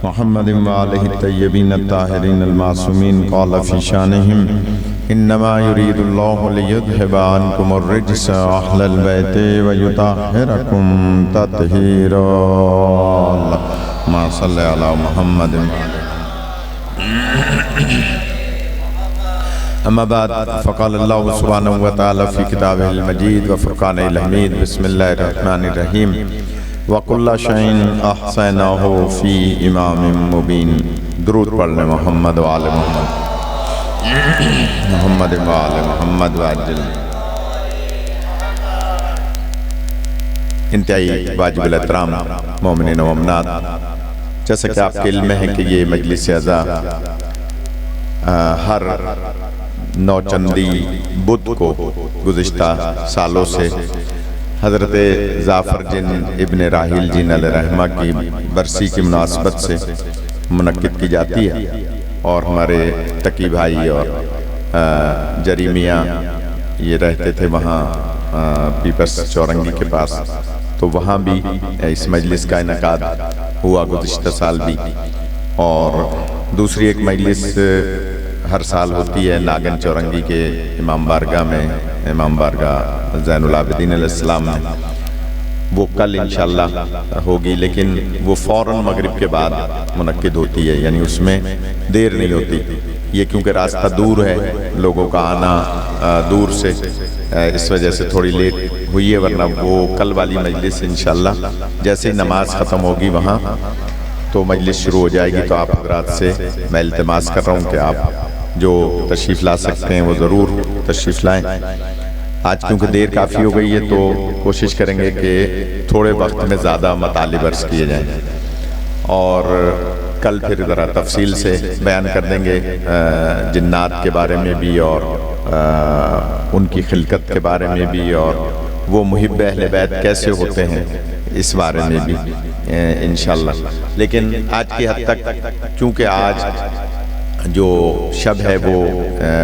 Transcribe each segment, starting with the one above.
محمد وآلہ الطیبین الطاہرین المعصومین قال فی شانہم انما یرید اللہ لیذہب عنکم الرجس اہل البیت ویطہرکم تطہیرا اللہم صلی علی محمد اما بعد فقال اللہ سبحانہ وتعالی فی کتابہ المجید وفرقانہ الحمید بسم اللہ الرحمن الرحیم وَقُلَّ شَيْءٍ أَحْصَيْنَاهُ فِي إِمَامٍ مُبِينٍ درود پڑھ لیں محمد وآل محمد محمد وآل محمد وعجل انتہائی واجب الاحترام مومنین و مومنات، جیسا کہ آپ کے علم ہے کہ یہ مجلس اعزا ہر نوچندی بدھ کو گزشتہ سالوں سے حضرت ظافر جن ابن راحیل جن علیہ رحمہ کی برسی کی مناسبت سے منعقد کی جاتی ہے، اور ہمارے تقی بھائی اور جریمیاں یہ رہتے تھے وہاں پیپرس چورنگی کے پاس، تو وہاں بھی اس مجلس کا انعقاد ہوا گزشتہ سال بھی، اور دوسری ایک مجلس ہر سال ہوتی ہے ناگن چورنگی کے امام بارگاہ میں، امام بارگاہ زین العابدین علیہ السلام میں، وہ کل انشاءاللہ ہوگی، لیکن وہ فوراً مغرب کے بعد منعقد ہوتی ہے، یعنی اس میں دیر نہیں ہوتی، یہ کیونکہ راستہ دور ہے، لوگوں کا آنا دور سے، اس وجہ سے تھوڑی لیٹ ہوئی ہے، ورنہ وہ کل والی مجلس انشاءاللہ جیسے ہی نماز ختم ہوگی وہاں تو مجلس شروع ہو جائے گی، تو آپ حضرات سے میں التماس کر رہا ہوں کہ آپ جو تشریف لا سکتے ہیں وہ ضرور تشریف لائیں۔ آج کیونکہ دیر کافی ہو گئی ہے تو کوشش کریں گے کہ تھوڑے وقت میں زیادہ مطالب عرض کیے جائیں، اور کل پھر ذرا تفصیل سے بیان کر دیں گے جنات کے بارے میں بھی، اور ان کی خلقت کے بارے میں بھی، اور وہ محب اہل بیت کیسے ہوتے ہیں اس بارے میں بھی انشاءاللہ۔ لیکن آج کی حد تک چونکہ آج جو شب ہے وہ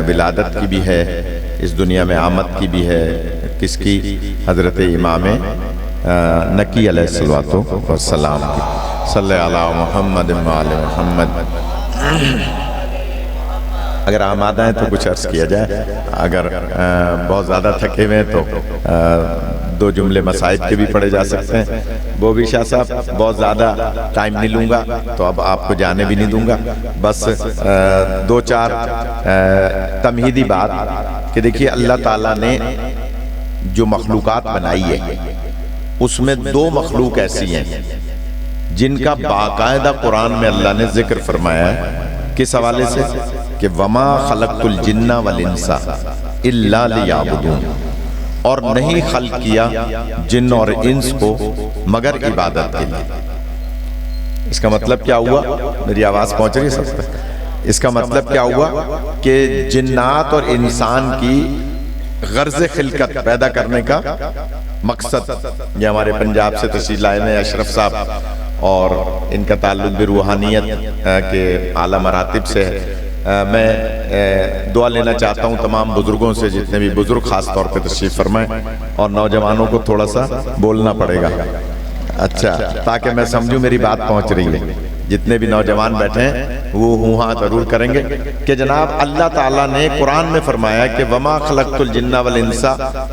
ولادت کی بھی ہے، اس دنیا میں آمد کی بھی ہے، کس کی؟ حضرت امام نقی علیہ السلام کی، صلی علی محمد وآل محمد۔ اگر آمادہ ہیں تو کچھ عرض کیا جائے، اگر بہت زیادہ تھکے ہوئے ہیں تو دو جملے مسائب کے بھی پڑھے جا سکتے ہیں۔ وہ بھی شاہ صاحب بہت زیادہ ٹائم نہیں لوں گا تو اب آپ کو جانے بھی نہیں دوں گا، بس دو چار تمہیدی بات کہ دیکھیے اللہ تعالیٰ نے جو مخلوقات بنائی ہے اس میں دو مخلوق ایسی ہیں جن کا باقاعدہ قرآن میں اللہ نے ذکر فرمایا ہے، کس حوالے سے کہ وَمَا خَلَقْتُ الْجِنَّ وَالْإِنسَ إِلَّا لِيَعْبُدُونَ، اور نہیں خلق کیا جن اور انس کو مگر عبادت کے لیے۔ اس کا مطلب کیا ہوا؟ میری آواز پہنچ رہی ہے سب تک؟ اس کا مطلب کیا ہوا کہ جنات اور انسان کی غرض خلقت پیدا کرنے کا مقصد، یہ ہمارے پنجاب سے تشریف لائے ہیں اشرف صاحب، اور ان کا تعلق بھی روحانیت کے اعلیٰ مراتب سے ہے۔ میں دعا لینا چاہتا ہوں تمام بزرگوں سے، جتنے بھی بزرگ خاص طور پہ تشریف فرمائیں، اور نوجوانوں کو تھوڑا سا بولنا پڑے گا، اچھا، تاکہ میں سمجھوں میری بات پہنچ رہی ہے۔ جتنے بھی نوجوان بیٹھے ہیں وہ ہوں ہاں ضرور کریں گے کہ جناب اللہ تعالیٰ نے قرآن میں فرمایا کہ وَمَا خَلَقْتُ الْجِنَّ وَالْإِنسَ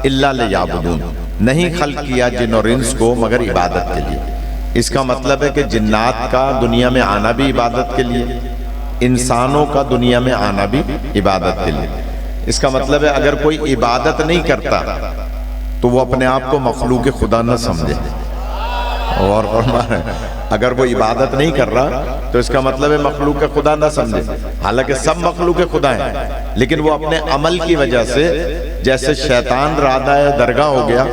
إِلَّا لِيَعْبُدُونَ، نہیں خلق کیا جن اور انس کو مگر عبادت کے لیے۔ اس کا مطلب ہے کہ جنات کا دنیا میں آنا بھی عبادت کے لیے، انسانوں کا دنیا میں آنا بھی عبادت کے لیے۔ اس کا مطلب ہے اگر کوئی عبادت نہیں کرتا تو وہ اپنے آپ کو مخلوق خدا نہ سمجھے، اور اگر وہ عبادت نہیں کر رہا تو اس کا مطلب ہے مخلوق خدا نہ سمجھے، حالانکہ سب مخلوق خدا ہیں، لیکن وہ اپنے عمل کی وجہ سے جیسے شیطان رادہ درگاہ ہو گیا،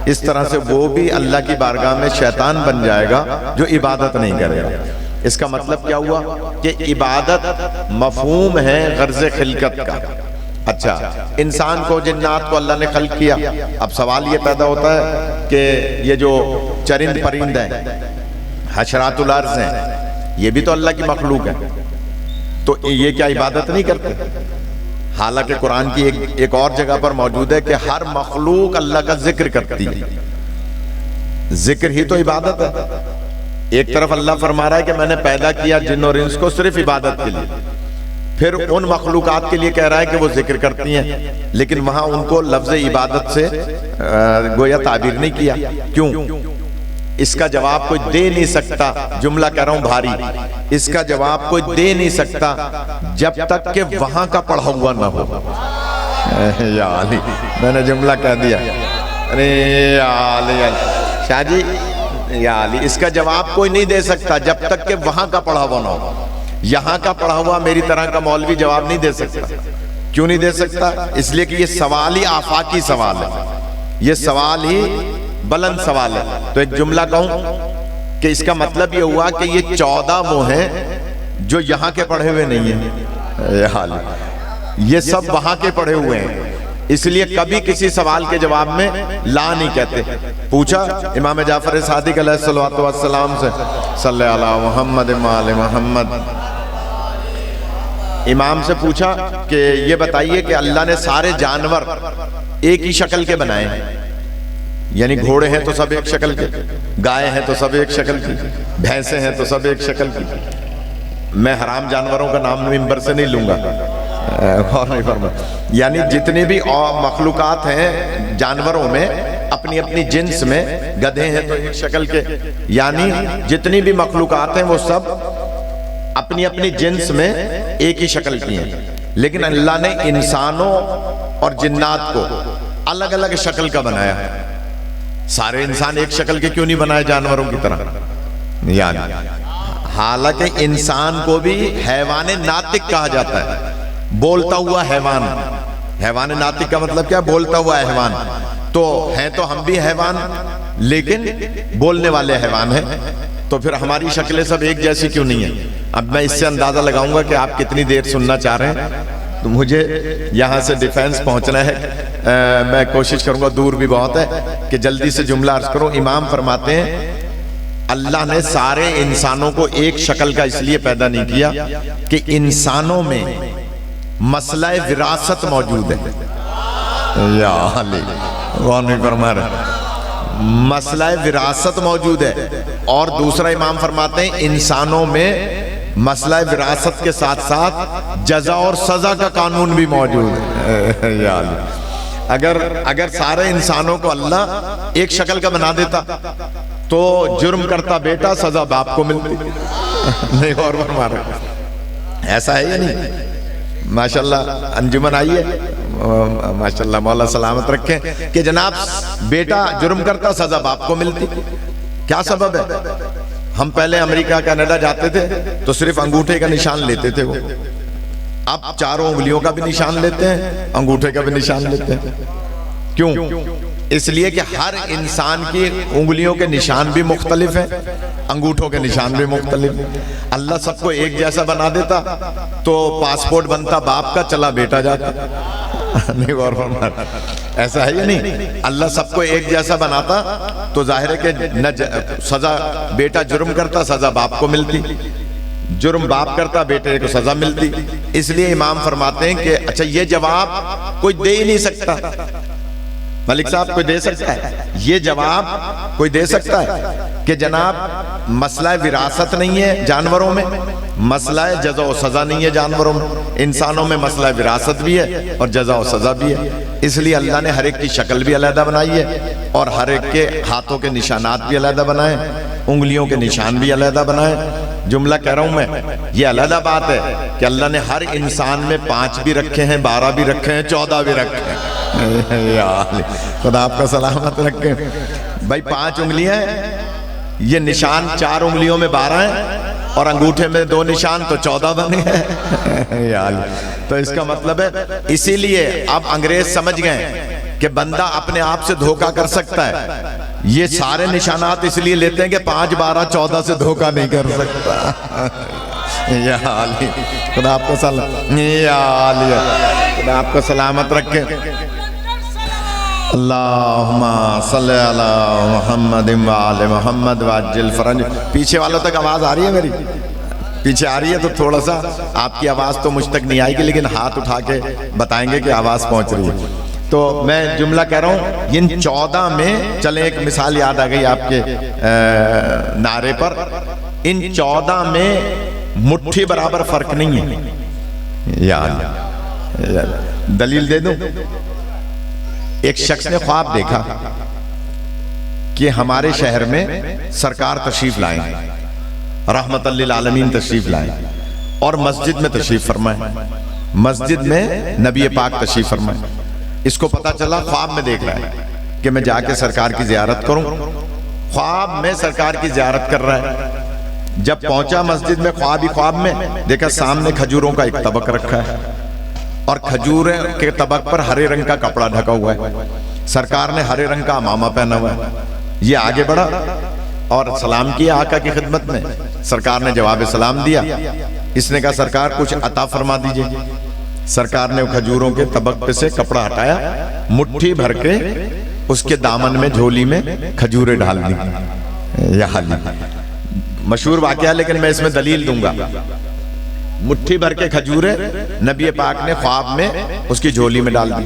اس طرح سے وہ بھی اللہ کی بارگاہ میں شیطان بن جائے گا جو عبادت نہیں کرے گا۔ اس کا مطلب کیا ہوا کہ عبادت مفہوم ہے غرض خلقت کا۔ اچھا، انسان کو جنات کو اللہ نے خلق کیا، اب سوال یہ پیدا ہوتا ہے کہ یہ جو چرند پرند ہیں، حشرات الارض ہیں، یہ بھی تو اللہ کی مخلوق ہے، تو یہ کیا عبادت نہیں کرتے؟ حالانکہ قرآن کی ایک اور جگہ پر موجود ہے کہ ہر مخلوق اللہ کا ذکر کرتی ہے، ذکر ہی تو عبادت ہے۔ ایک طرف اللہ فرما رہا ہے کہ میں نے پیدا کیا جن اور انس کو صرف عبادت کے لیے، پھر ان مخلوقات کے لیے کہہ رہا ہے کہ وہ ذکر کرتی ہیں، لیکن وہاں ان کو لفظ عبادت سے گویا تعبیر نہیں کیا. کیوں؟ اس کا جواب کوئی دے نہیں سکتا. جملہ کہہ رہا ہوں بھاری، اس کا جواب کوئی دے نہیں سکتا جب تک کہ وہاں کا پڑھا ہوا نہ ہو. یا علی، میں نے جملہ کہہ دیا. ارے یا علی، شاہ جی یا علی، اس کا جواب کوئی نہیں دے سکتا جب تک کہ وہاں کا پڑھا ہوا نہ ہو. یہاں کا پڑھا ہوا میری طرح کا مولوی جواب نہیں دے سکتا. کیوں نہیں دے سکتا؟ اس لیے کہ یہ سوال ہی آفاقی سوال ہے، یہ سوال ہی بلند سوال ہے. تو ایک جملہ کہوں کہ اس کا مطلب یہ ہوا کہ یہ 14 وہ ہیں جو یہاں کے پڑھے ہوئے نہیں ہیں، یہ سب وہاں کے پڑھے ہوئے ہیں. اس لیے کبھی کسی سوال کے جواب میں لا نہیں کہتے. پوچھا امام جعفر صادق علیہ الصلوۃ والسلام سے، صلی اللہ علی محمد وآل محمد، امام سے پوچھا کہ یہ بتائیے کہ اللہ نے سارے جانور ایک ہی شکل کے بنائے ہیں، یعنی گھوڑے ہیں تو سب ایک شکل کے، گائے ہیں تو سب ایک شکل کی، بھینسیں ہیں تو سب ایک شکل کی. میں حرام جانوروں کا نام ممبر سے نہیں لوں گا، یعنی جتنے بھی مخلوقات ہیں جانوروں میں اپنی اپنی جنس میں، گدھے ہیں تو ایک شکل کے، یعنی جتنی بھی مخلوقات ہیں وہ سب اپنی اپنی جنس میں ایک ہی شکل کی ہیں. لیکن اللہ نے انسانوں اور جنات کو الگ الگ شکل کا بنایا. سارے انسان ایک شکل کے کیوں نہیں بنائے جانوروں کی طرح؟ یعنی حالانکہ انسان کو بھی حیوان ناطق کہا جاتا ہے، بولتا ہوا حیوان. حیوان ناطق کا مطلب کیا؟ بولتا ہوا حیوان. تو ہیں تو ہم بھی حیوان، لیکن بولنے والے حیوان ہیں. تو پھر ہماری شکلیں سب ایک جیسی کیوں نہیں ہیں؟ اب میں اس سے اندازہ لگاؤں گا کہ آپ کتنی دیر سننا چاہ رہے ہیں. تو مجھے یہاں سے ڈیفینس پہنچنا ہے، میں کوشش کروں گا، دور بھی بہت ہے، کہ جلدی سے جملہ عرض کروں. امام فرماتے ہیں اللہ نے سارے انسانوں کو ایک شکل کا اس لیے پیدا نہیں کیا کہ انسانوں میں مسئلہ وراثت موجود ہے. یا علی، وہ نہیں فرما رہے، مسئلہ وراثت موجود ہے. اور دوسرا امام فرماتے ہیں انسانوں میں مسئلہ وراثت کے ساتھ ساتھ جزا اور سزا کا قانون بھی موجود ہے. یا علی، اگر سارے انسانوں کو اللہ ایک شکل کا بنا دیتا تو جرم کرتا بیٹا سزا باپ کو ملتی. نہیں اور فرما رہے، ایسا ہے یا نہیں؟ ماشاءاللہ انجمن آئی ہے، ماشاءاللہ مولا سلامت رکھیں، کہ جناب بیٹا جرم کرتا سزا باپ کو ملتی. کیا سبب ہے؟ ہم پہلے امریکہ کینیڈا جاتے تھے تو صرف انگوٹھے کا نشان لیتے تھے، وہ اب چاروں انگلیوں کا بھی نشان لیتے ہیں، انگوٹھے کا بھی نشان لیتے ہیں. کیوں؟ اس لیے کہ ہر انسان کی انگلیوں کے نشان بھی مختلف ہیں، انگوٹھوں کے نشان بھی مختلف ہیں. اللہ سب کو ایک جیسا بنا دیتا تو پاسپورٹ بنتا باپ کا، چلا بیٹا جاتا. نہیں غور فرما، ایسا ہے یا نہیں؟ اللہ سب کو ایک جیسا بناتا تو ظاہر ہے کہ سزا بیٹا جرم کرتا سزا باپ کو ملتی، جرم باپ کرتا بیٹے کو سزا ملتی. اس لیے امام فرماتے ہیں کہ اچھا یہ جواب کوئی دے ہی نہیں سکتا. ملک صاحب کوئی دے سکتا ہے یہ جواب؟ کوئی دے سکتا ہے کہ جناب مسئلہ وراثت نہیں ہے جانوروں میں، مسئلہ جزا و سزا نہیں ہے جانوروں میں، انسانوں میں مسئلہ وراثت بھی ہے اور جزا و سزا بھی ہے. اس لیے اللہ نے ہر ایک کی شکل بھی علیحدہ بنائی ہے اور ہر ایک کے ہاتھوں کے نشانات بھی علیحدہ بنائے، انگلیوں کے نشان بھی علیحدہ بنائے. جملہ کہہ رہا ہوں میں، یہ علیحدہ بات ہے کہ اللہ نے ہر انسان میں 5 بھی رکھے ہیں، 12 بھی رکھے ہیں، 14 بھی رکھے ہیں. خدا آپ کا سلامت رکھے. بھائی 5 انگلیاں ہیں، یہ نشان 4 انگلیوں میں 12 ہیں اور انگوٹھے میں 2 نشان تو 14 بنے ہیں. تو اس کا مطلب ہے، اسی لیے اب انگریز سمجھ گئے کہ بندہ اپنے آپ سے دھوکہ کر سکتا ہے. یہ سارے نشانات اس لیے لیتے ہیں کہ 5 12 14 سے دھوکہ نہیں کر سکتا. یا علی، خدا آپ کو خدا آپ کو سلامت رکھے. اللہم صلی علی محمد وآل محمد وعجل فرج. پیچھے والوں تک آواز آ رہی ہے میری؟ پیچھے آ رہی ہے تو تھوڑا سا، آپ کی آواز تو مجھ تک نہیں آئے گی لیکن ہاتھ اٹھا کے بتائیں گے کہ آواز پہنچ رہی ہے. تو تو میں جملہ کہہ رہا ہوں، ان 14 میں چلیں ایک مثال یاد آ گئی آپ کے نعرے پر، ان 14 میں مٹھی برابر فرق نہیں ہے. یا دلیل دے دوں. ایک شخص نے خواب دیکھا کہ ہمارے شہر میں سرکار تشریف لائیں، رحمت للعالمین تشریف لائیں، اور مسجد میں تشریف فرمائیں، مسجد میں نبی پاک تشریف فرمائیں. اس کو پتا چلا، خواب میں دیکھ رہا ہے کہ میں جا کے سرکار کی زیارت کروں. خواب میں سرکار کی زیارت کر رہا ہے. جب پہنچا مسجد میں خواب میں دیکھا سامنے کھجوروں کا ایک طبق رکھا ہے، اور کھجور کے طبق پر ہرے رنگ کا کپڑا ڈھکا ہوا ہے. سرکار نے ہرے رنگ کا عمامہ پہنا ہوا ہے. یہ آگے بڑھا اور سلام کیا آقا کی خدمت میں. سرکار نے جواب سلام دیا. اس نے کہا سرکار کچھ عطا فرما دیجئے. سرکار نے کھجوروں کے طبق پہ سے کپڑا ہٹایا، مٹھی بھر کے اس کے دامن میں جھولی میں کھجوریں ڈال دی. یہ حالی مشہور واقعہ، لیکن میں اس میں دلیل دوں گا. مٹھی بھر کے کھجوریں نبی پاک نے خواب میں اس کی جھولی میں ڈال دی.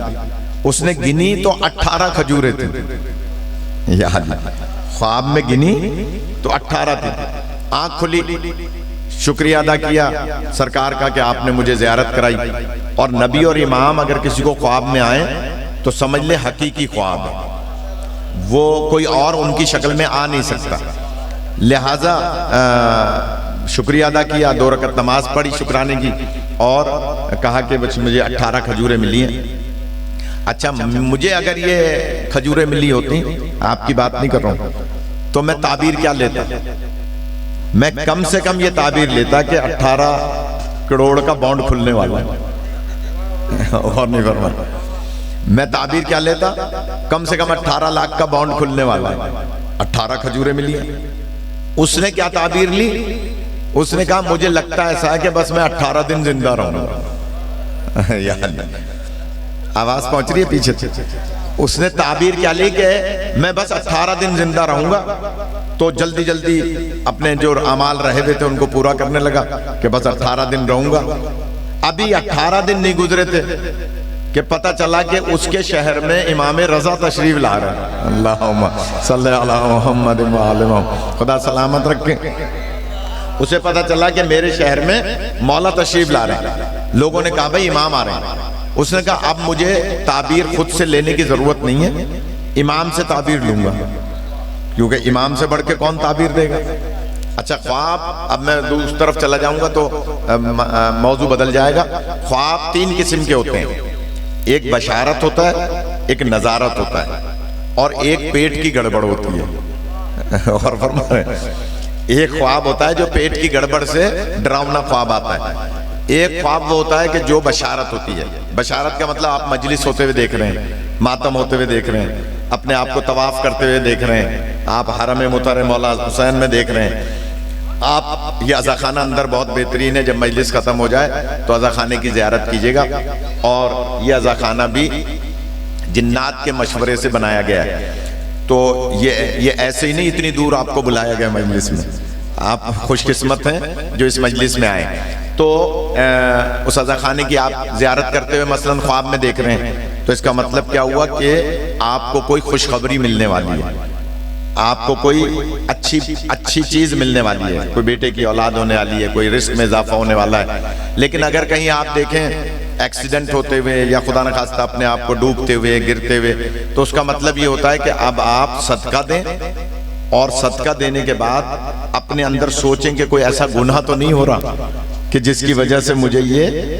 اس نے گنی تو 18 کھجوریں تھیں. یہ حالی خواب میں گنی تو 18 تھیں. آنکھ کھلی، شکریہ ادا کیا سرکار کا کہ آپ نے مجھے زیارت کرائی. اور نبی اور امام اگر کسی کو خواب میں آئیں تو سمجھ لے حقیقی خواب ہے، وہ کوئی اور ان کی شکل میں آ نہیں سکتا. لہٰذا شکریہ ادا کیا، 2 رکعت نماز پڑھی شکرانے کی، اور کہا کہ مجھے 18 کھجوریں ملی ہیں. اچھا مجھے اگر یہ کھجوریں ملی ہوتی، آپ کی بات نہیں کر رہا ہوں، تو میں تعبیر کیا لیتا؟ میں کم سے کم یہ تعبیر لیتا کہ 18 کروڑ کا بانڈ کھلنے والا ہے. اور نہیں فرمایا. میں تعبیر کیا لیتا؟ کم سے کم 18 لاکھ کا بانڈ کھلنے والا ہے. 18 کھجوریں ملی ہیں. اس نے کیا تعبیر لی؟ اس نے کہا مجھے لگتا ایسا ہے کہ بس میں 18 دن زندہ رہوں گا. یا اللہ، آواز پہنچ رہی ہے پیچھے سے. اس نے تعبیر کیا لی کہ میں بس 18 دن زندہ رہوں گا. تو جلدی جلدی اپنے جو اعمال رہے ہوئے تھے ان کو پورا کرنے لگا کہ بس 18 دن رہوں گا. ابھی 18 دن نہیں گزرے تھے کہ پتہ چلا کہ اس کے شہر میں امام رضا تشریف لا رہے ہیں. اللہم صلی علی محمد و آل محمد. خدا سلامت رکھے. اسے پتہ چلا کہ میرے شہر میں مولا تشریف لا رہے ہیں. لوگوں نے کہا بھائی امام آ رہے ہیں. اس نے کہا اب مجھے تعبیر خود سے لینے کی ضرورت نہیں ہے، امام سے تعبیر لوں گا، کیونکہ امام سے بڑھ کے کون تعبیر دے گا. اچھا خواب، اب میں دوسری طرف چلا جاؤں گا تو موضوع بدل جائے گا. خواب 3 قسم کے ہوتے ہیں. ایک بشارت ہوتا ہے، ایک نظارت ہوتا ہے، اور ایک پیٹ کی گڑبڑ ہوتی ہے. اور فرما رہے ہیں ایک خواب ہوتا ہے جو پیٹ کی گڑبڑ سے ڈراؤنا خواب آتا ہے. ایک خواب وہ ہوتا ہے کہ جو بشارت ہوتی ہے. بشارت کا مطلب آپ مجلس ہوتے ہوئے دیکھ رہے ہیں، ماتم ہوتے ہوئے دیکھ رہے ہیں، اپنے آپ کو طواف کرتے ہوئے دیکھ رہے ہیں، آپ حرم مطہر مولا حسین میں دیکھ رہے ہیں. آپ یہ عزا خانہ اندر بہت بہترین ہے، جب مجلس ختم ہو جائے تو عزا خانے کی زیارت کیجئے گا. اور یہ عزا خانہ بھی جنات کے مشورے سے بنایا گیا ہے. تو یہ ایسے ہی نہیں اتنی دور آپ کو بلایا گیا مجلس میں. آپ خوش قسمت ہیں جو اس مجلس میں آئے. تو اس عزا خانے کی آپ زیارت کرتے ہوئے مثلاً خواب میں دیکھ رہے ہیں، تو اس کا مطلب کیا ہوا کہ آپ کو کوئی خوشخبری ملنے والی ہے، آپ کو کوئی اچھی چیز ملنے والی ہے، کوئی بیٹے کی اولاد ہونے والی ہے، کوئی رزق میں اضافہ ہونے والا ہے. لیکن اگر کہیں آپ دیکھیں ایکسیڈنٹ ہوتے ہوئے یا خدا نخواستہ اپنے آپ کو ڈوبتے ہوئے گرتے ہوئے، تو اس کا مطلب یہ ہوتا ہے کہ اب آپ صدقہ دیں، اور صدقہ دینے کے بعد اپنے اندر سوچیں کہ کوئی ایسا گناہ تو نہیں ہو رہا کہ جس کی وجہ سے مجھے یہ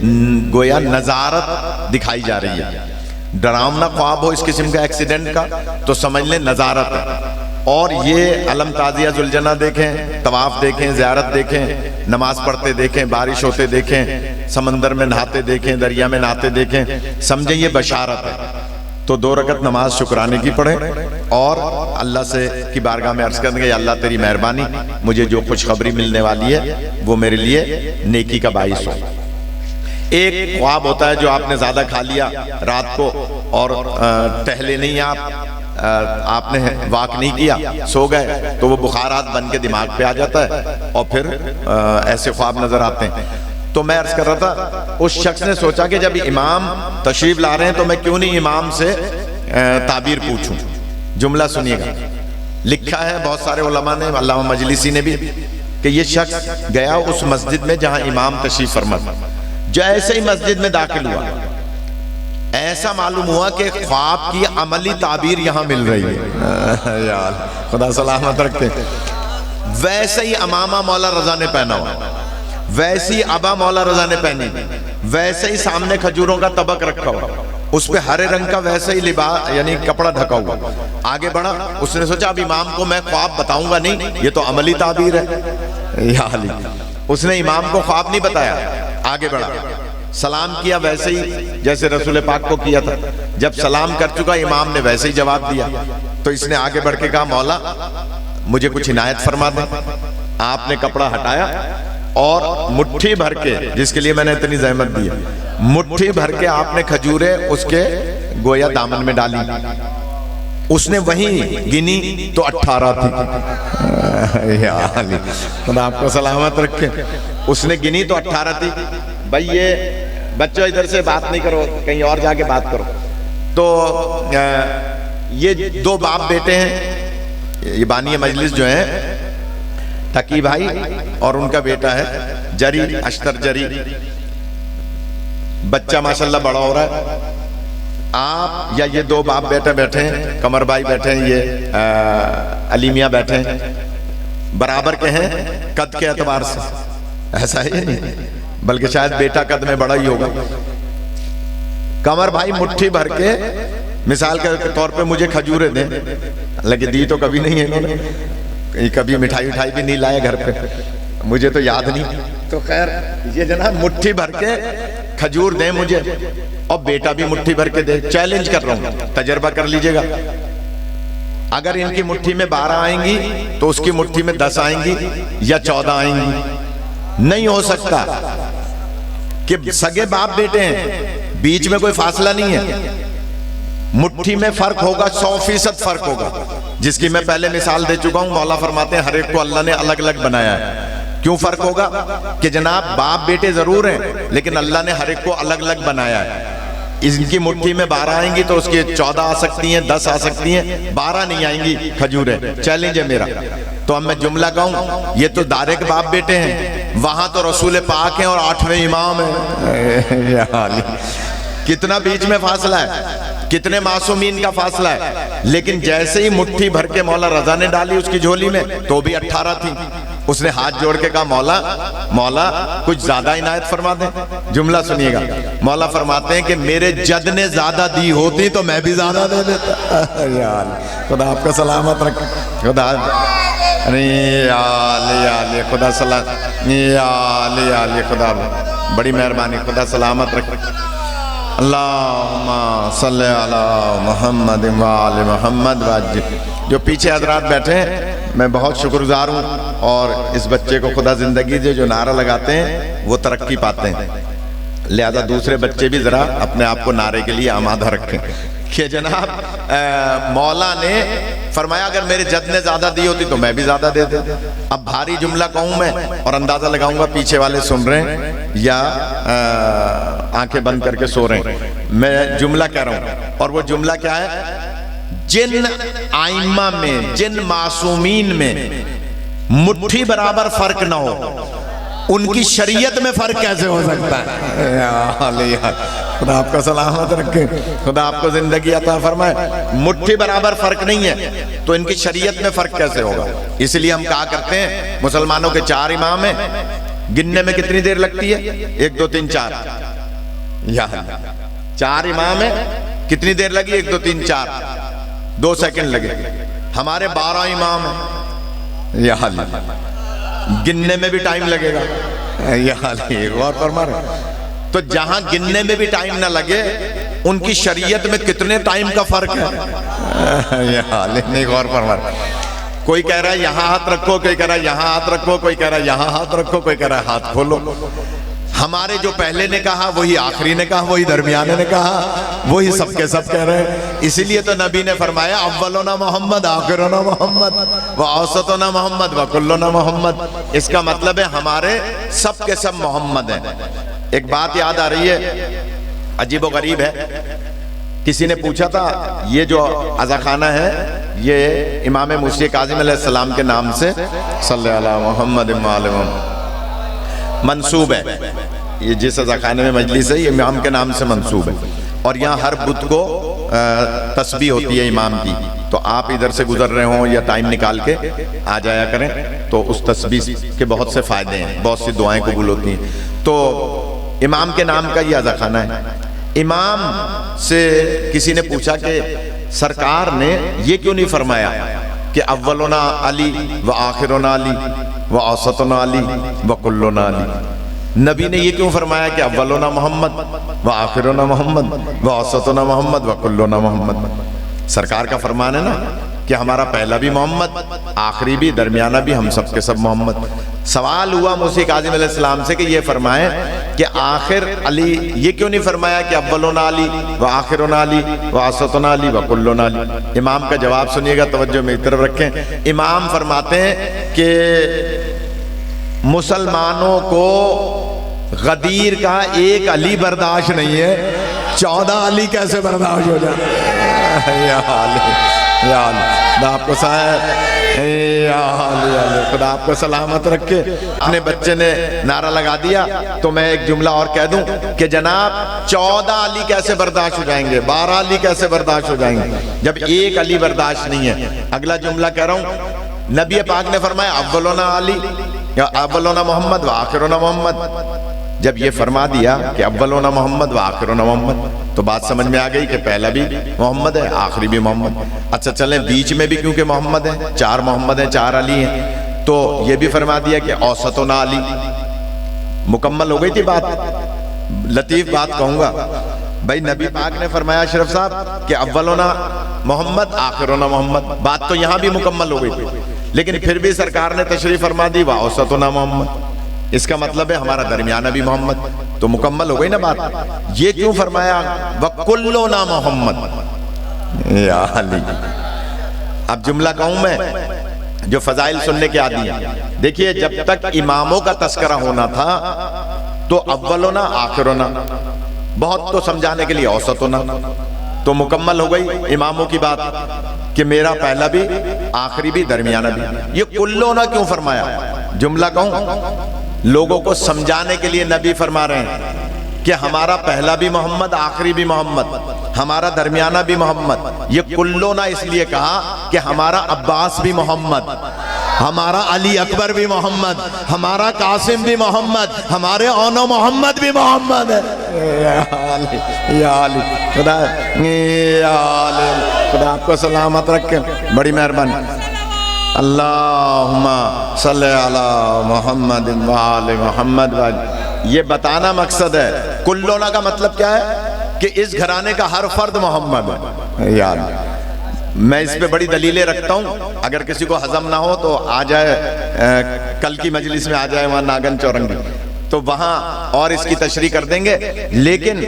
گویا نظارت دکھائی جا رہی ہے. ڈراؤنا خواب ہو اس قسم کا ایکسیڈنٹ کا تو سمجھ لیں نظارت ہے. اور یہ علم تازیہ ذوالجنہ دیکھیں، طواف دیکھیں، زیارت دیکھیں، نماز پڑھتے دیکھیں، بارش ہوتے دیکھیں، سمندر میں نہاتے دیکھیں، دریا میں نہاتے دیکھیں، سمجھیں یہ بشارت ہے. تو 2 رکعت نماز شکرانے کی پڑھیں اور اللہ سے کی بارگاہ میں عرض کریں کہ اللہ تیری مہربانی، مجھے جو خوشخبری ملنے والی ہے وہ میرے لیے نیکی کا باعث ہو. ایک خواب ہوتا ہے جو آپ نے زیادہ کھا لیا رات کو اور ٹہلے نہیں آپ نے واک نہیں کیا، سو گئے، تو وہ بخارات بن کے دماغ پہ آ جاتا ہے اور پھر ایسے خواب نظر آتے ہیں. تو میں عرض کر رہا تھا اس شخص نے سوچا کہ جب امام تشریف لا رہے ہیں تو میں کیوں نہیں امام سے تعبیر پوچھوں. جملہ سنیے گا, لکھا ہے بہت سارے علماء نے, علامہ مجلسی نے بھی, کہ یہ شخص گیا اس مسجد میں جہاں امام تشریف فرما تھا. جیسے ہی مسجد میں داخل ہوا ایسا معلوم ہوا کہ خواب کی عملی تعبیر یہاں مل رہی ہے. یار خدا سلامت رکھے. ویسے ہی امامہ مولا رضا نے پہنا ہوا, ویسی ابا مولا رضا نے پہنی, ویسے ہی سامنے کھجوروں کا طبق رکھا ہوا, اس پہ ہرے رنگ کا ویسے ہی لباس یعنی کپڑا ڈھکا ہوا. آگے بڑھا, اس نے سوچا اب امام کو میں خواب بتاؤں گا نہیں, یہ تو عملی تعبیر ہے. یا علی, اس نے امام کو خواب نہیں بتایا. آگے بڑھا, سلام کیا ویسے ہی جیسے رسول پاک کو کیا تھا. جب سلام کر چکا امام نے ویسے ہی جواب دیا, تو اس نے آگے بڑھ کے کہا مولا مجھے کچھ عنایت فرما دیں. آپ نے کپڑا ہٹایا اور مٹھی بھر کے, جس کے لیے میں نے اتنی زحمت دی, مٹھی بھر کے آپ نے کھجوریں اس کے گویا دامن میں ڈالی. اس نے وہیں گنی تو 18 تھی. یا علی خدا آپ کو سلامت رکھے. اس نے گنی تو 18 تھی. بھائی یہ بچوں ادھر سے بات نہیں کرو, کہیں اور جا کے بات کرو. تو یہ دو باپ بیٹے ہیں, یہ بانی مجلس جو ہیں تقی بھائی اور ان کا بیٹا ہے جری, اشتر جری. بچہ ماشاءاللہ بڑا ہو رہا ہے. آپ یا یہ دو باپ بیٹے بیٹھے ہیں, قمر بھائی بیٹھے ہیں, یہ علی میاں بیٹھے ہیں, برابر کے ہیں قد کے اعتبار سے. ایسا ہے نہیں, بلکہ شاید بیٹا قد میں بڑا ہی ہوگا. قمر بھائی مٹھی بھر کے مثال کے طور پہ مجھے کھجوریں دیں, لیکن دی تو کبھی نہیں ہے انہوں نے, کبھی مٹھائی اٹھائی بھی نہیں لائے گھر پہ, مجھے تو یاد نہیں. تو خیر یہ جناب مٹھی بھر کے کھجور دیں مجھے, اور بیٹا بھی مٹھی بھر کے دے. چیلنج کر رہا ہوں, تجربہ کر لیجئے گا. اگر ان کی مٹھی میں 12 آئیں گی تو اس کی مٹھی میں 10 آئیں گی یا 14 آئیں گی. نہیں ہو سکتا کہ سگے باپ بیٹے ہیں, بیچ میں کوئی فاصلہ نہیں ہے. مٹھی میں فرق ہوگا, 100% فرق ہوگا, جس کی میں پہلے مثال دے چکا ہوں. مولا فرماتے ہیں ہر ایک کو اللہ نے الگ الگ بنایا ہے. کیوں فرق ہوگا کہ جناب باپ بیٹے ضرور ہیں, لیکن اللہ نے ہر ایک کو الگ الگ بنایا ہے. ان کی مٹھی میں 12 آئیں گی تو اس کی 14 آ سکتی ہیں, 10 آ سکتی ہیں, 12 نہیں آئیں گی کھجوریں. چیلنج ہے میرا. تو اب میں جملہ کہوں, یہ تو دارے کے باپ بیٹے ہیں, وہاں تو رسول پاک ہیں اور 8ویں امام ہیں. کتنا بیچ میں فاصلہ ہے, کتنے معصومین کا فاصلہ ہے. لیکن جیسے ہی مٹھی بھر کے مولا رضا نے ڈالی اس کی جھولی میں تو بھی 18 تھی. اس نے ہاتھ جوڑ کے کہا مولا مولا کچھ زیادہ عنایت فرما دیں. جملہ سنیے گا, مولا فرماتے ہیں کہ میرے جد نے زیادہ دی ہوتی تو میں بھی زیادہ دے دیتا. خدا آپ کا سلامت رکھے. خدا خدا سلام, خدا بڑی مہربانی, خدا سلامت رکھے. اللہم صلی علی محمد وآل محمد. جو پیچھے حضرات بیٹھے ہیں میں بہت شکر گزار ہوں, اور اس بچے کو خدا زندگی دے, جو نعرہ لگاتے ہیں وہ ترقی پاتے ہیں. لہذا دوسرے بچے بھی ذرا اپنے آپ کو نعرے کے لیے آمادہ رکھیں کہ جناب مولا نے فرمایا اگر میرے جد نے زیادہ دی ہوتی تو میں بھی زیادہ دے دیتا. اب بھاری جملہ کہوں میں اور اندازہ لگاؤں گا پیچھے والے سن رہے ہیں یا آنکھیں بند کر کے سو رہے ہیں. میں جملہ کہہ رہا ہوں, اور وہ جملہ کیا ہے, جن آئمہ میں, جن معصومین میں مٹھی برابر فرق نہ ہو ان کی شریعت میں فرق کیسے ہو سکتا ہے. خدا آپ کا سلامت رکھے, خدا آپ کو زندگی عطا فرمائے. مٹھی برابر فرق نہیں ہے تو ان کی شریعت میں فرق کیسے ہوگا. اس لیے ہم کہا کرتے ہیں مسلمانوں کے 4 امام ہیں, گننے میں کتنی دیر لگتی ہے, 1 2 3 4. یہاں 4 امام ہیں, کتنی دیر لگی, 1 2 3 4, 2 سیکنڈ لگے. ہمارے 12 امام ہیں, یا حال گننے میں بھی ٹائم لگے گا. یا حال غور فرما رہے. تو جہاں گننے میں بھی ٹائم نہ لگے ان کی شریعت میں کتنے ٹائم کا فرق ہے. یا حال نہیں غور فرما رہے. کوئی کہہ رہا ہے یہاں ہاتھ رکھو, کوئی کہہ رہا ہے یہاں ہاتھ رکھو, کوئی کہہ رہا ہے یہاں ہاتھ رکھو, کوئی کہہ رہا ہے ہاتھ کھولو. ہمارے جو پہلے نے کہا وہی آخری نے کہا، وہی درمیانے نے کہا، وہی سب کے سب کہہ رہے ہیں۔ اسی لیے تو نبی نے فرمایا اولنا محمد آخرنا محمد واوسطنا محمد وکلنا محمد۔ اس کا مطلب ہے ہمارے سب کے سب محمد ہیں۔ ایک بات یاد آ رہی ہے، عجیب و غریب ہے، کسی نے پوچھا تھا یہ جو عزاخانہ ہے یہ امام موسی کاظم علیہ السلام کے نام سے صلی اللہ محمد منصوب ہے، یہ جس عزاخانے میں مجلس ہے یہ امام کے نام سے منصوب ہے، اور یہاں ہر بدھ کو تسبیح ہوتی ہے امام کی، تو آپ ادھر سے گزر رہے ہوں یا ٹائم نکال کے آ جایا کریں تو اس تسبیح کے بہت سے فائدے ہیں، بہت سی دعائیں قبول ہوتی ہیں۔ تو امام کے نام کا یہ عزاخانہ ہے۔ امام سے کسی نے پوچھا کہ سرکار نے یہ کیوں نہیں فرمایا کہ اولنا علی و آخرنا علی و اوسطنا علی و کلنا علی؟ نبی نے یہ کیوں فرمایا کہ اولنا محمد و آخرنا محمد و اوسطنا محمد و کلنا محمد؟ سرکار کا فرمان ہے نا کہ ہمارا پہلا بھی محمد، آخری بھی، درمیانہ بھی، ہم سب کے سب محمد۔ سوال ہوا موسی کاظم علیہ السلام سے کہ یہ فرمائیں کہ آخر علی، یہ کیوں نہیں فرمایا کہ اولنا علی و آخرنا علی و اوسطنا علی و کلنا علی؟ امام کا جواب سنیے گا، توجہ میری طرف رکھیں۔ امام فرماتے ہیں کہ مسلمانوں کو غدیر کا ایک علی برداشت نہیں ہے، 14 علی کیسے برداشت ہو جائے؟ یا خدا آپ کو خدا آپ کو سلامت رکھے۔ اپنے بچے نے نعرہ لگا دیا تو میں ایک جملہ اور کہہ دوں کہ جناب 14 علی کیسے برداشت ہو جائیں گے، 12 علی کیسے برداشت ہو جائیں گے جب ایک علی برداشت نہیں ہے؟ اگلا جملہ کہہ رہا ہوں، نبی پاک نے فرمایا اولنا علی یا اولنا محمد و آخرنا محمد۔ جب یہ فرما دیا کہ اولنا محمد و آخرنا محمد تو بات سمجھ میں آ گئی کہ پہلا بھی محمد ہے، آخری بھی محمد۔ اچھا چلیں بیچ میں بھی کیونکہ محمد ہے، 4 محمد ہیں، 4 علی ہیں، تو یہ بھی فرما دیا کہ اوسطنا علی۔ مکمل ہو گئی تھی بات۔ لطیف بات کہوں گا بھائی، نبی پاک نے فرمایا اشرف صاحب کہ اولنا محمد آخرنا محمد، بات تو یہاں بھی مکمل ہو گئی تھی، لیکن پھر بھی سرکار نے تشریف فرما دی واوسطنا محمد۔ اس کا مطلب ہے ہمارا درمیانہ بھی محمد، تو مکمل ہو گئی نا بات۔ یہ کیوں فرمایا وَكُلُّنَا محمد یا علی؟ اب جملہ کہوں میں جو فضائل سننے کے عادی ہیں، دیکھیے جب تک اماموں کا تذکرہ ہونا تھا تو اولنا آخرنا، بہت تو سمجھانے کے لیے اوسطنا، تو مکمل ہو گئی اماموں کی بات کہ میرا پہلا بھی، آخری بھی، درمیانہ بھی۔ یہ کلونا کیوں فرمایا؟ جملہ کہوں لوگوں کو سمجھانے کے لیے نبی فرما رہے ہیں کہ ہمارا پہلا بھی محمد، آخری بھی محمد، ہمارا درمیانہ بھی محمد۔ یہ کلونا اس لیے کہا کہ ہمارا عباس بھی محمد، ہمارا علی اکبر بھی محمد، ہمارا قاسم بھی محمد، ہمارے اونو محمد بھی محمد ہے۔ یا علی خدا آپ کو سلامت رکھے، بڑی مہربانی۔ اللہم صلی علی محمد وآل محمد۔ یہ بتانا مقصد ہے، کلونا کا مطلب کیا ہے کہ اس گھرانے کا ہر فرد محمد ہے۔ یا میں اس پہ بڑی دلیلیں رکھتا ہوں، اگر کسی کو ہضم نہ ہو تو آ جائے، کل کی مجلس میں آ جائے وہاں ناگن چورنگی، تو وہاں اور اس کی تشریح کر دیں گے۔ لیکن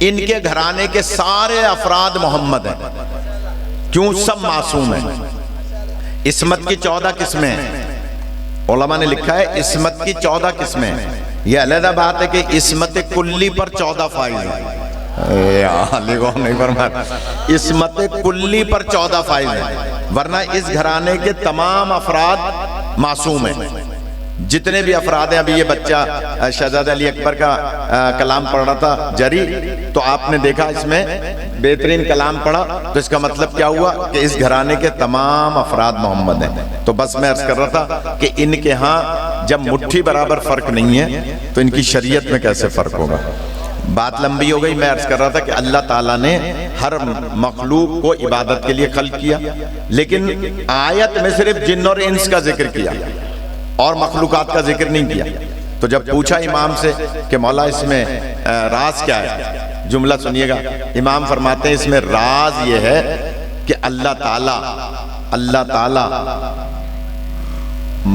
ان کے گھرانے کے سارے افراد محمد ہیں، کیوں؟ سب معصوم ہیں۔ عصمت کی 14 قسمیں ہیں، علماء نے لکھا ہے عصمت کی 14 قسمیں ہیں۔ یہ علیحدہ بات ہے کہ عصمت کلی پر 14 فائز ہیں، نہیں فرمایا، عصمت کلی پر 14 فائز ہیں، ورنہ اس گھرانے کے تمام افراد معصوم ہیں۔ جتنے بھی افراد ہیں، ابھی یہ بچہ شہزادہ علی اکبر کا کلام پڑھ رہا تھا جری، تو آپ نے دیکھا اس میں بہترین کلام پڑھا، تو اس کا مطلب کیا ہوا کہ اس گھرانے کے تمام افراد محمد ہیں۔ تو بس میں عرض کر رہا تھا کہ ان کے ہاں جب مٹھی برابر فرق نہیں ہے تو ان کی شریعت میں کیسے فرق ہوگا؟ بات لمبی ہو گئی۔ میں عرض کر رہا تھا کہ اللہ تعالیٰ نے ہر مخلوق کو عبادت کے لیے خلق کیا، لیکن آیت میں صرف جن اور انس کا ذکر کیا اور مخلوقات کا ذکر نہیں کیا۔ تو جب پوچھا امام سے کہ مولا اس میں راز کیا ہے، جملہ سنیے گا، امام فرماتے ہیں اس میں راز یہ ہے کہ اللہ تعالیٰ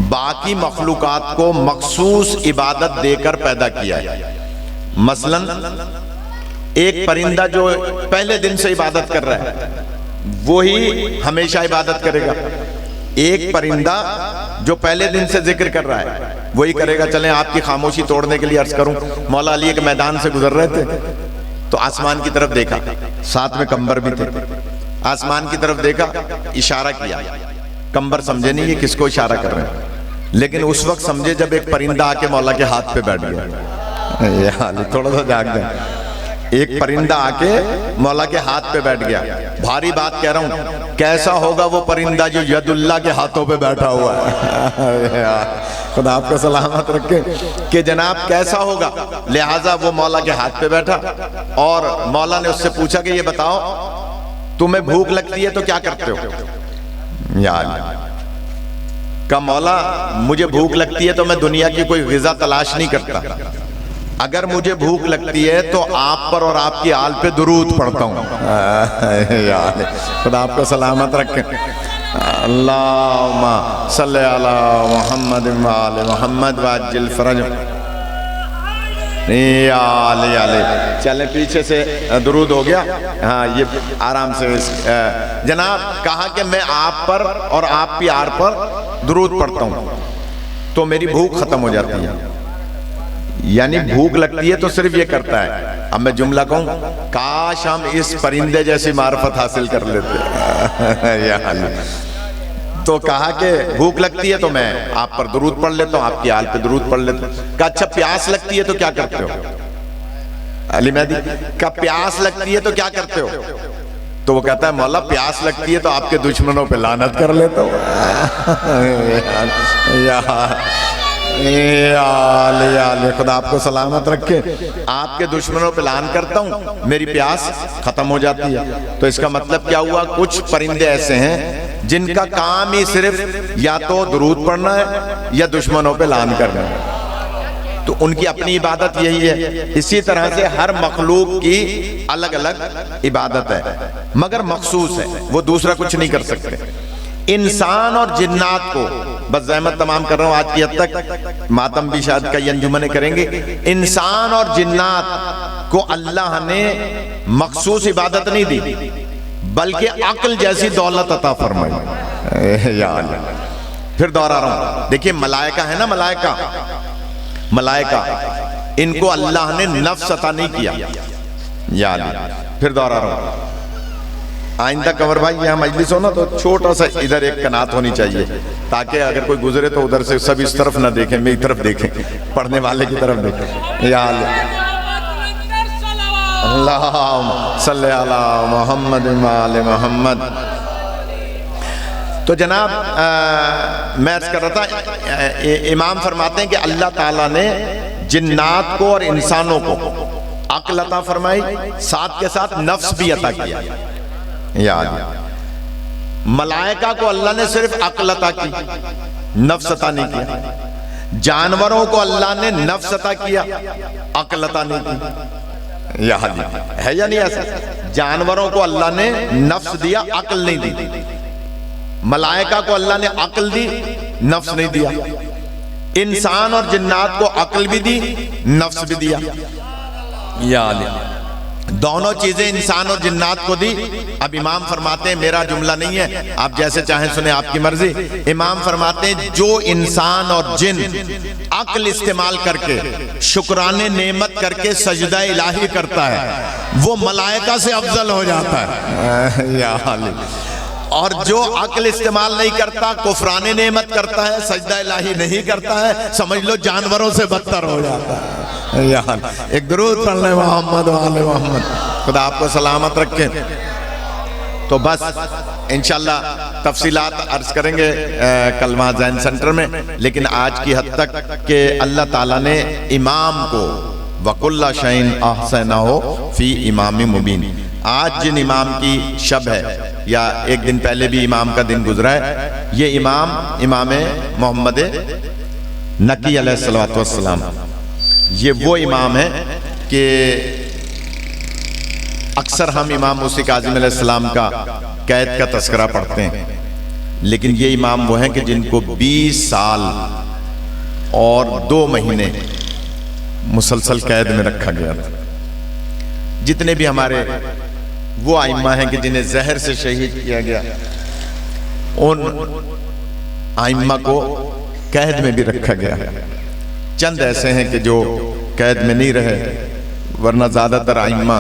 باقی مخلوقات کو مخصوص عبادت دے کر پیدا کیا ہے۔ مثلاً ایک پرندہ جو پہلے دن سے عبادت کر رہا ہے وہی ہمیشہ عبادت کرے گا، ایک پرندہ جو پہلے دن سے ذکر کر رہا ہے وہی کرے گا۔ چلیں آپ کی خاموشی توڑنے کے لیے عرض کروں، مولا علی کے میدان سے گزر رہے تھے تو آسمان کی طرف دیکھا، ساتھ میں کمبر بھی تھے، آسمان کی طرف دیکھا، اشارہ کیا، کمبر سمجھے نہیں یہ کس کو اشارہ کر رہے ہیں، لیکن اس وقت سمجھے جب ایک پرندہ آ کے مولا کے ہاتھ پہ بیٹھ گیا۔ یہ حال تھوڑا سا جاگ دیں، ایک پرندہ آ کے مولا کے ہاتھ پہ بیٹھ گیا۔ بھاری بات کہہ رہا ہوں، کیسا ہوگا وہ پرندہ جو ید اللہ کے ہاتھوں پہ بیٹھا ہوا ہے؟ خدا آپ کو سلامت رکھے کہ جناب کیسا ہوگا۔ لہٰذا وہ مولا کے ہاتھ پہ بیٹھا اور مولا نے اس سے پوچھا کہ یہ بتاؤ تمہیں بھوک لگتی ہے تو کیا کرتے ہو؟ یا کہ مولا مجھے بھوک لگتی ہے تو میں دنیا کی کوئی غذا تلاش نہیں کرتا، اگر مجھے بھوک لگتی ہے تو آپ پر اور آپ کی آل پہ درود پڑھتا ہوں۔ خدا آپ کو سلامت رکھیں۔ اللہم صلی علی محمد و آل محمد وعجل فرجہم۔ چلیں پیچھے سے درود ہو گیا، ہاں یہ آرام سے۔ جناب کہا کہ میں آپ پر اور آپ کی آل پر درود پڑھتا ہوں تو میری بھوک ختم ہو جاتی ہے، یعنی بھوک لگتی ہے تو صرف یہ کرتا ہے۔ اب میں جملہ کہوں، کاش ہم اس پرندے جیسی معرفت حاصل کر لیتے۔ تو کہا کہ بھوک لگتی ہے تو میں آپ پر درود پڑھ لیتا ہوں، آپ کی آل پہ درود پڑھ لیتا ہوں۔ کہا اچھا پیاس لگتی ہے تو کیا کرتے ہو؟ علی مہدی کہا پیاس لگتی ہے تو کیا کرتے ہو؟ تو وہ کہتا ہے مولا پیاس لگتی ہے تو آپ کے دشمنوں پہ لعنت کر لیتا ہوں۔ خدا آپ کو سلامت رکھے، آپ کے دشمنوں پہ لعن کرتا ہوں، میری پیاس ختم ہو جاتی ہے۔ تو اس کا مطلب کیا ہوا؟ کچھ پرندے ایسے ہیں جن کا کام ہی صرف یا تو درود پڑھنا ہے یا دشمنوں پہ لعن کرنا ہے، تو ان کی اپنی عبادت یہی ہے۔ اسی طرح سے ہر مخلوق کی الگ الگ عبادت ہے مگر مخصوص ہے، وہ دوسرا کچھ نہیں کر سکتے۔ انسان اور جنات کو، بس زحمت تمام کر رہا ہوں، آج کی حد تک ماتم بھی شاید کئی انجمنیں کریں گے، انسان اور جنات کو اللہ نے مخصوص عبادت نہیں دی بلکہ عقل جیسی دولت عطا فرمائی۔ یا اللہ، پھر دوہرا رہا ہوں، دیکھیے ملائکہ ہے نا، ملائکہ ان کو اللہ نے نفس عطا نہیں کیا۔ یا اللہ، پھر دوہرا رہا ہوں، آئندہ کنور بھائی یہاں مجلس ہو نا تو چھوٹا سا ادھر ایک قنات ہونی چاہیے تاکہ اگر کوئی گزرے تو ادھر سے سب اس طرف نہ دیکھیں، میری طرف دیکھیں، پڑھنے والے کی طرف دیکھیں۔ یا اللہ، اللہم صلی علی محمد و آل محمد۔ تو جناب میں عرض کر رہا تھا، امام فرماتے ہیں کہ اللہ تعالیٰ نے جنات کو اور انسانوں کو عقل عطا فرمائی، ساتھ کے ساتھ نفس بھی عطا کیا۔ یاد، ملائکہ کو اللہ نے صرف عقل عطا کی، نفس عطا نہیں کیا۔ جانوروں کو اللہ نے نفس عطا کیا، عقل عطا نہیں کی۔ یہ ہے یا نہیں ایسا؟ جانوروں کو اللہ نے نفس دیا، عقل نہیں دی۔ ملائکہ کو اللہ نے عقل دی، نفس نہیں دیا۔ انسان اور جنات کو عقل بھی دی، نفس بھی دیا۔ یا دونوں چیزیں انسان اور جنات کو دی۔ اب امام فرماتے ہیں، میرا جملہ نہیں ہے، آپ جیسے چاہیں سنیں، آپ کی مرضی۔ امام فرماتے ہیں جو انسان اور جن عقل استعمال کر کے شکرانے نعمت کر کے سجدہ الہی کرتا ہے وہ ملائکہ سے افضل ہو جاتا ہے۔ یا اور جو عقل استعمال نہیں کرتا، کفران نعمت کرتا ہے، سجدہ الہی نہیں کرتا ہے، سمجھ لو جانوروں سے بدتر ہو جاتا ہے۔ ایک درود پڑھ لیں محمد و آل محمد۔ خدا آپ کو سلامت رکھے۔ تو بس انشاءاللہ تفصیلات عرض کریں گے کلمہ ذہن سینٹر میں، لیکن آج کی حد تک کہ اللہ تعالیٰ نے امام کو وَكُلَّ شَيْءٍ أَحْصَيْنَاهُ فِي إِمَامٍ مُبِينٍ، آج جن امام کی شب ہے یا ایک دن پہلے بھی امام کا دن گزرا ہے، یہ امام محمد نقی علیہ السلام، یہ وہ امام ہے کہ اکثر ہم امام موسیٰ کاظم علیہ السلام کا قید کا تذکرہ پڑھتے ہیں، لیکن یہ امام وہ ہیں کہ جن کو 20 سال اور 2 مہینے مسلسل قید میں رکھا گیا تھا۔ جتنے بھی ہمارے وہ ائمہ ہیں کہ جنہیں زہر سے شہید کیا گیا، ان ائمہ کو قید میں بھی رکھا گیا۔ چند ایسے ہیں کہ جو قید میں نہیں رہے، ورنہ زیادہ تر ائمہ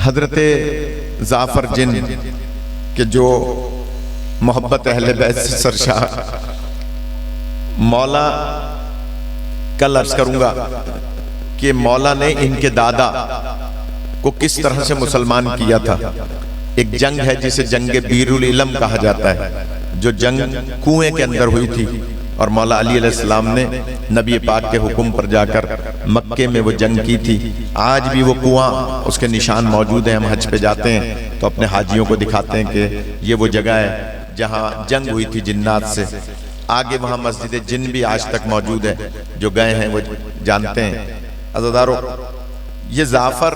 حضرت جعفر جن کہ جو محبت اہل بیت سے سرشار، مولا کل عرض کروں گا کہ مولا نے ان کے دادا کو کس طرح سے مسلمان کیا تھا۔ ایک جنگ ہے جسے جنگ بیر العلم کہا جاتا ہے، جو جنگ کنویں کے اندر ہوئی تھی، اور مولا علی علیہ السلام نے نبی پاک کے حکم پر جا کر مکے میں وہ جنگ کی تھی۔ آج بھی وہ کنواں، اس کے نشان موجود ہیں۔ ہم حج پہ جاتے ہیں تو اپنے حاجیوں کو دکھاتے ہیں کہ یہ وہ جگہ ہے جہاں جنگ ہوئی تھی جنات سے۔ آگے وہاں مسجد جن بھی آج تک موجود ہے، جو گئے ہیں وہ جانتے ہیں۔ عزیزارو، یہ جعفر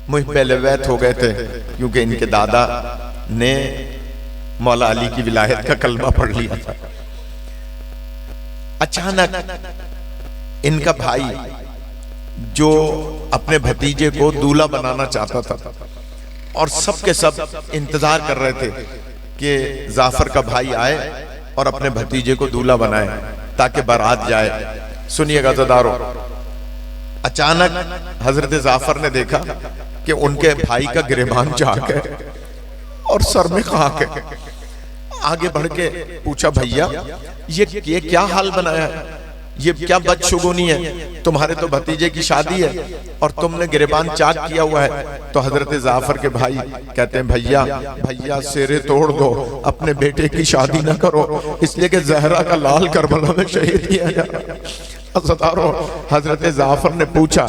محب اہل بیت ہو گئے تھے کیونکہ ان کے دادا نے مولا علی کی ولایت کا کلمہ پڑھ لیا تھا۔ اچانک ان کا بھائی جو اپنے بھتیجے کو دولہا بنانا چاہتا تھا، اور سب کے سب انتظار کر رہے تھے کہ جعفر کا بھائی آئے اور اپنے بھتیجے کو دولہا بنائے تاکہ بارات جائے۔ سنیے گا عزیزارو، اچانک حضرت جعفر نے دیکھا کہ ان کے بھائی کا گریبان چاک ہے اور سر میں خاک ہے۔ آگے بڑھ کے پوچھا، بھیا یہ کیا حال بنایا ہے؟ یہ کیا بدشگونی ہے؟ تمہارے تو بھتیجے کی شادی ہے اور تم نے گریبان چاک کیا ہوا ہے۔ تو حضرت جعفر کے بھائی کہتے ہیں، بھیا سیرے توڑ دو، اپنے بیٹے کی شادی نہ کرو، اس لیے کہ زہرا کا لال کربلا میں شہید کیا جائے۔ حضرت جعفر نے پوچھا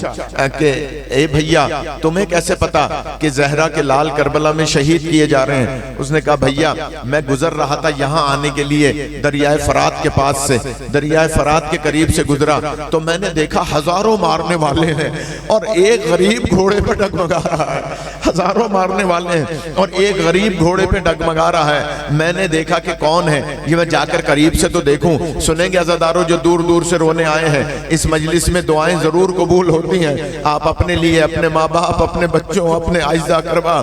کہ اے بھیا تمہیں کیسے پتا کہ زہرا کے لال کربلا میں شہید کیے جا رہے ہیں؟ اس نے کہا، بھیا میں گزر رہا تھا یہاں آنے کے لیے دریائے فرات کے پاس سے، دریائے فرات کے قریب سے گزرا تو میں نے دیکھا ہزاروں مارنے والے ہیں اور ایک غریب گھوڑے پہ ڈگمگا رہا ہے۔ ہزاروں مارنے والے ہیں اور ایک غریب گھوڑے پہ ڈگمگا رہا ہے۔ میں نے دیکھا کہ کون ہے، یہ میں جا کر قریب سے تو دیکھوں۔ سنیں گے عزیزارو، جو دور دور سے رونے آئے ہیں، اس مجلس میں دعائیں ضرور قبول ہوتی ہیں۔ آپ اپنے لیے، اپنے ماں باپ، اپنے بچوں، اپنے اعزہ اقربا،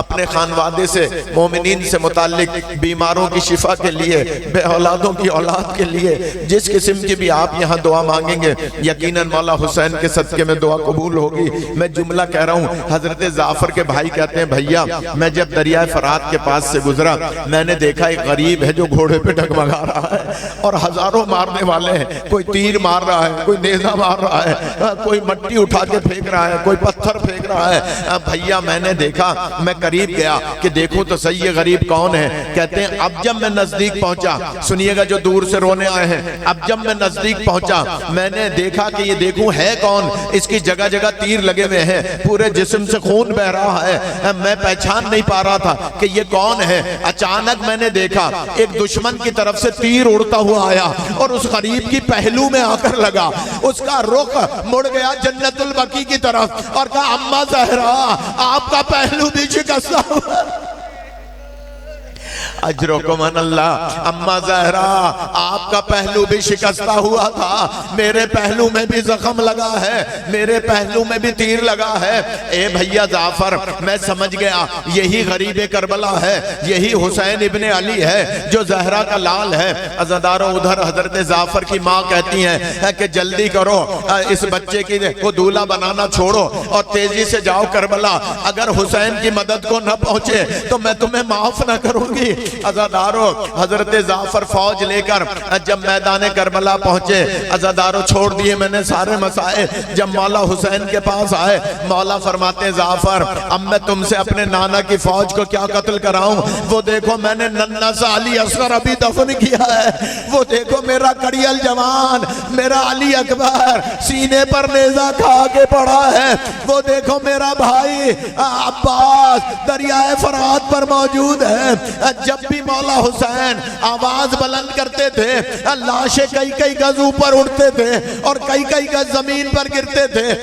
اپنے خانوادے سے، مومنین سے متعلق بیماروں کی شفا کے لیے، بے اولادوں کی اولاد کے لیے، جس قسم کی بھی آپ یہاں دعا مانگیں گے، یقیناً مولا حسین کے صدقے میں دعا قبول ہوگی۔ میں جملہ کہہ رہا ہوں، حضرت جعفر کے بھائی کہتے ہیں، بھیا میں جب دریائے فرات کے پاس سے گزرا میں نے دیکھا ایک غریب ہے جو گھوڑے پہ ڈگمگا رہا ہے اور ہزاروں مارنے والے ہیں، کوئی تیر مار رہا ہے، کوئی نیزہ مار رہا ہے، کوئی مٹی اٹھا کے پھینک رہا ہے، کوئی پتھر پھینک رہا ہے۔ بھیا میں نے دیکھا، میں قریب گیا کہ دیکھوں تو صحیح یہ غریب کون ہے۔ کہتے ہیں اب جب میں نزدیک پہنچا، سنیے گا جو دور سے رونے آئے ہیں، اب جب میں نزدیک پہنچا میں نے دیکھا کہ یہ دیکھوں ہے کون۔ اس کی جگہ جگہ تیر لگے ہوئے ہیں، پورے جسم سے خون بہ رہا ہے، میں پہچان نہیں پا رہا تھا کہ یہ کون ہے۔ اچانک میں نے دیکھا ایک دشمن کی طرف سے تیر اڑتا ہوا آیا اور اس غریب کی پہلو میں آ کر لگا۔ اس کا رخ مڑ گیا جنت البقیع کی طرف اور کہا، اماں زہرا آپ کا پہلو بھی شکستہ ہوا۔ اجرکم ان اللہ، اماں زہرا آپ کا پہلو بھی شکستہ ہوا تھا، میرے پہلو میں بھی زخم لگا ہے، میرے پہلو میں بھی تیر لگا ہے۔ اے بھیا جعفر میں سمجھ گیا یہی غریب کربلا ہے، یہی حسین ابن علی ہے جو زہرا کا لال ہے۔ عزیزارو ادھر حضرت جعفر کی ماں کہتی ہیں کہ جلدی کرو، اس بچے کو دولہا بنانا چھوڑو اور تیزی سے جاؤ کربلا، اگر حسین کی مدد کو نہ پہنچے تو میں تمہیں معاف نہ کروں گی۔ عزادارو حضرت جعفر فوج لے کر جب میدان کربلا پہنچے، عزادارو چھوڑ دیے میں نے سارے مسائل، جب مولا حسین کے پاس آئے مولا فرماتے ہیں جعفر اب میں تم سے اپنے نانا کی فوج کو کیا قتل کراؤں؟ وہ دیکھو میں نے ننھا سا علی اصغر ابھی دفن کیا ہے، وہ دیکھو میرا کڑیل جوان میرا علی اکبر سینے پر نیزہ کھا کے پڑا ہے، وہ دیکھو میرا بھائی عباس دریائے فرات پر موجود ہے۔ جب بھی مولا حسین آواز بلند کرتے تھے لاشیں کئی کئی گز اوپر اڑتے تھے اور کئی کئی گز زمین پر گرتے تھے۔